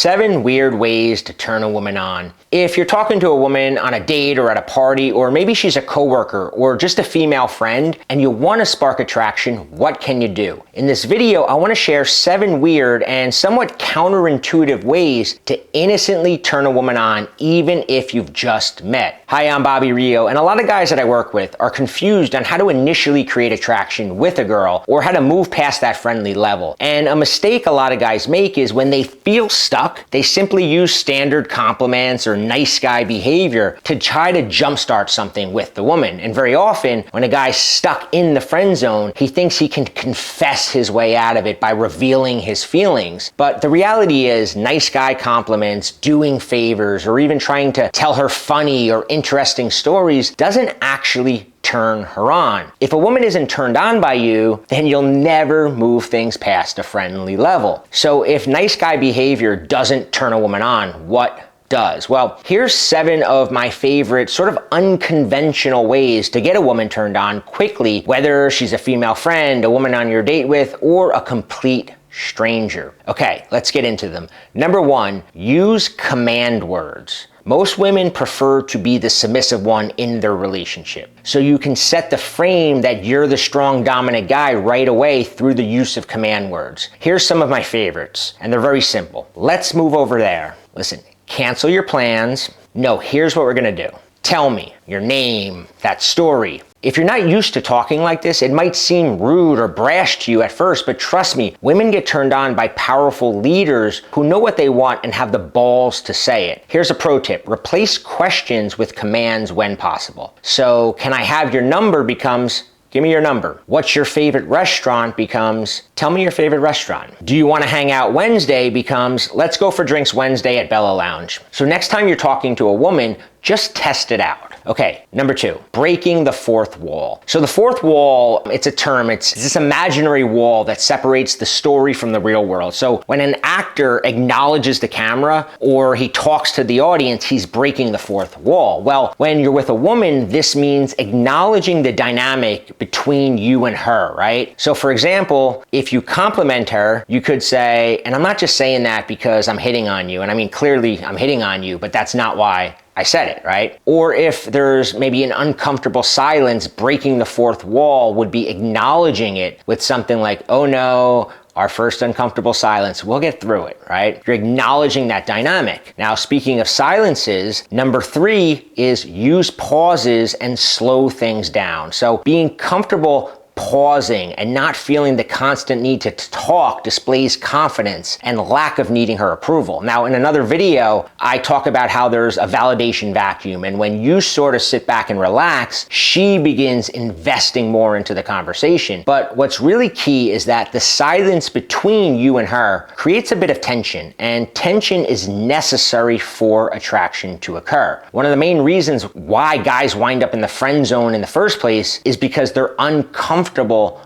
7 weird ways to turn a woman on. If you're talking to a woman on a date or at a party, or maybe she's a coworker or just a female friend and you want to spark attraction, what can you do? In this video, I want to share 7 weird and somewhat counterintuitive ways to innocently turn a woman on even if you've just met. Hi, I'm Bobby Rio, and a lot of guys that I work with are confused on how to initially create attraction with a girl or how to move past that friendly level. And a mistake a lot of guys make is when they feel stuck, they simply use standard compliments or nice guy behavior to try to jumpstart something with the woman. And very often, when a guy's stuck in the friend zone, he thinks he can confess his way out of it by revealing his feelings. But the reality is, nice guy compliments, doing favors, or even trying to tell her funny or interesting stories doesn't actually turn her on. If a woman isn't turned on by you, then you'll never move things past a friendly level. So if nice guy behavior doesn't turn a woman on, what does? Well, here's 7 of my favorite sort of unconventional ways to get a woman turned on quickly, whether she's a female friend, a woman on your date with, or a complete stranger. Okay, let's get into them. Number 1, use command words. Most women prefer to be the submissive one in their relationship. So you can set the frame that you're the strong, dominant guy right away through the use of command words. Here's some of my favorites, and they're very simple. Let's move over there. Listen, cancel your plans. No, here's what we're gonna do. Tell me your name, that story. If you're not used to talking like this, it might seem rude or brash to you at first, but trust me, women get turned on by powerful leaders who know what they want and have the balls to say it. Here's a pro tip. Replace questions with commands when possible. So, can I have your number becomes, give me your number. What's your favorite restaurant becomes, tell me your favorite restaurant. Do you want to hang out Wednesday becomes, let's go for drinks Wednesday at Bella Lounge. So next time you're talking to a woman, just test it out. Okay, number 2, breaking the fourth wall. So the fourth wall, it's a term, it's this imaginary wall that separates the story from the real world. So when an actor acknowledges the camera or he talks to the audience, he's breaking the fourth wall. Well, when you're with a woman, this means acknowledging the dynamic between you and her, right? So for example, if you compliment her, you could say, and I'm not just saying that because I'm hitting on you, and I mean clearly I'm hitting on you, but that's not why I said it, right? Or if there's maybe an uncomfortable silence, breaking the fourth wall would be acknowledging it with something like, oh no, our first uncomfortable silence, we'll get through it, right? You're acknowledging that dynamic. Now, speaking of silences, number 3 is use pauses and slow things down. So being comfortable pausing and not feeling the constant need to talk displays confidence and lack of needing her approval. Now, in another video, I talk about how there's a validation vacuum, and when you sort of sit back and relax, she begins investing more into the conversation. But what's really key is that the silence between you and her creates a bit of tension, and tension is necessary for attraction to occur. One of the main reasons why guys wind up in the friend zone in the first place is because they're uncomfortable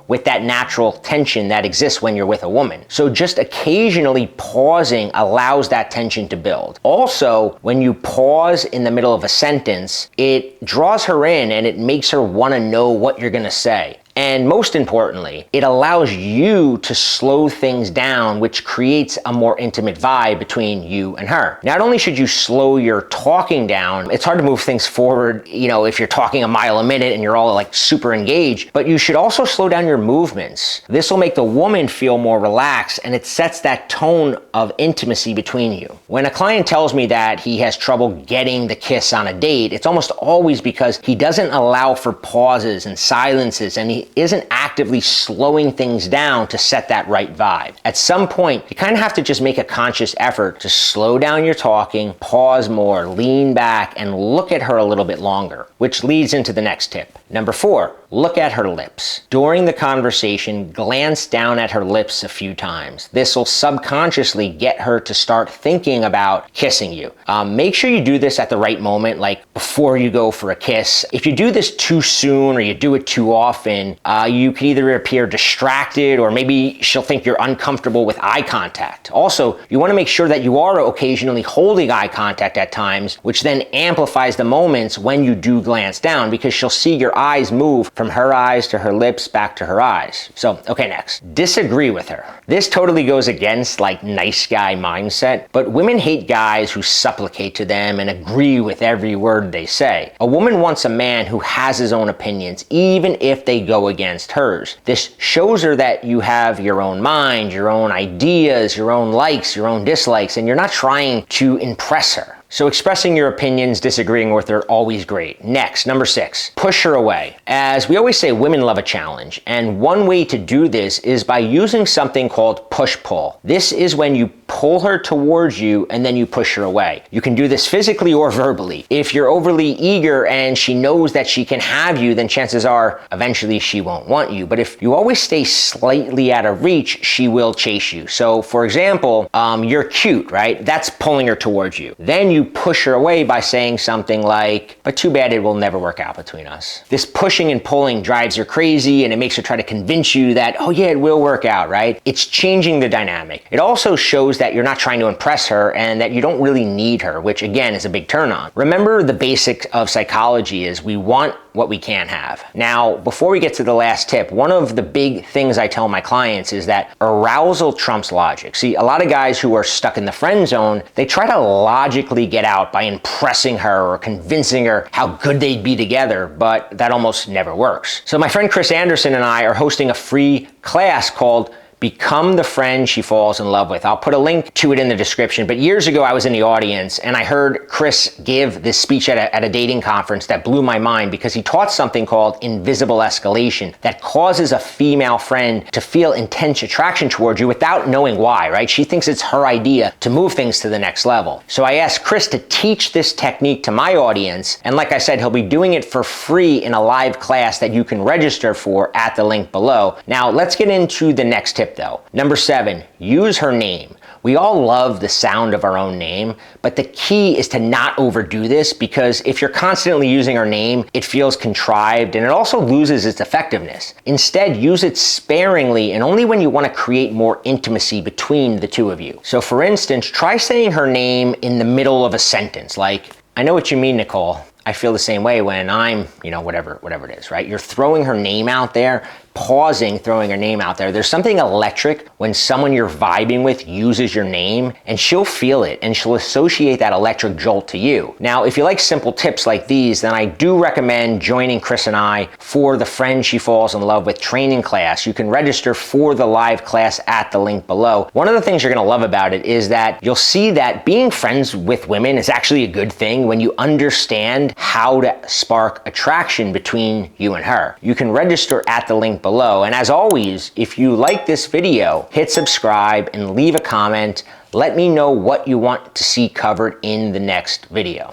with that natural tension that exists when you're with a woman. So just occasionally pausing allows that tension to build. Also, when you pause in the middle of a sentence, it draws her in and it makes her want to know what you're going to say. And most importantly, it allows you to slow things down, which creates a more intimate vibe between you and her. Not only should you slow your talking down, it's hard to move things forward, if you're talking a mile a minute and you're all like super engaged, but you should also slow down your movements. This will make the woman feel more relaxed, and it sets that tone of intimacy between you. When a client tells me that he has trouble getting the kiss on a date, it's almost always because he doesn't allow for pauses and silences, and he isn't actively slowing things down to set that right vibe. At some point, you kind of have to just make a conscious effort to slow down your talking, pause more, lean back, and look at her a little bit longer, which leads into the next tip. Number 4, look at her lips. During the conversation, glance down at her lips a few times. This will subconsciously get her to start thinking about kissing you. Make sure you do this at the right moment, like before you go for a kiss. If you do this too soon or you do it too often, you can either appear distracted or maybe she'll think you're uncomfortable with eye contact. Also, you want to make sure that you are occasionally holding eye contact at times, which then amplifies the moments when you do glance down, because she'll see your eyes move from from her eyes to her lips back to her eyes. So, okay, next. Disagree with her. This totally goes against like nice guy mindset, but women hate guys who supplicate to them and agree with every word they say. A woman wants a man who has his own opinions, even if they go against hers. This shows her that you have your own mind, your own ideas, your own likes, your own dislikes, and you're not trying to impress her. So expressing your opinions, disagreeing with her, always great. Next, number 6, push her away. As we always say, women love a challenge. And one way to do this is by using something called push-pull. This is when you pull her towards you and then you push her away. You can do this physically or verbally. If you're overly eager and she knows that she can have you, then chances are eventually she won't want you. But if you always stay slightly out of reach, she will chase you. So for example, you're cute, right? That's pulling her towards you. Then you push her away by saying something like, but too bad it will never work out between us. This pushing and pulling drives her crazy and it makes her try to convince you that, oh yeah, it will work out, right? It's changing the dynamic. It also shows that you're not trying to impress her and that you don't really need her, which again is a big turn on. Remember, the basic of psychology is we want what we can't have. Now, before we get to the last tip, one of the big things I tell my clients is that arousal trumps logic. See, a lot of guys who are stuck in the friend zone, they try to logically get out by impressing her or convincing her how good they'd be together, but that almost never works. So my friend Chris Anderson and I are hosting a free class called Become the Friend She Falls in Love With. I'll put a link to it in the description, but years ago I was in the audience and I heard Chris give this speech at a dating conference that blew my mind because he taught something called invisible escalation that causes a female friend to feel intense attraction towards you without knowing why, right? She thinks it's her idea to move things to the next level. So I asked Chris to teach this technique to my audience, and like I said, he'll be doing it for free in a live class that you can register for at the link below. Now let's get into the next tip though. Number 7, use her name. We all love the sound of our own name, but the key is to not overdo this because if you're constantly using her name, it feels contrived and it also loses its effectiveness. Instead, use it sparingly and only when you want to create more intimacy between the two of you. So for instance, try saying her name in the middle of a sentence, like, I know what you mean, Nicole. I feel the same way when I'm, whatever it is, right? You're throwing her name out there, pausing, throwing her name out there. There's something electric when someone you're vibing with uses your name, and she'll feel it and she'll associate that electric jolt to you. Now, if you like simple tips like these, then I do recommend joining Chris and I for the Friend She Falls in Love With training class. You can register for the live class at the link below. One of the things you're gonna love about it is that you'll see that being friends with women is actually a good thing when you understand how to spark attraction between you and her. You can register at the link below. And as always, if you like this video, hit subscribe and leave a comment. Let me know what you want to see covered in the next video.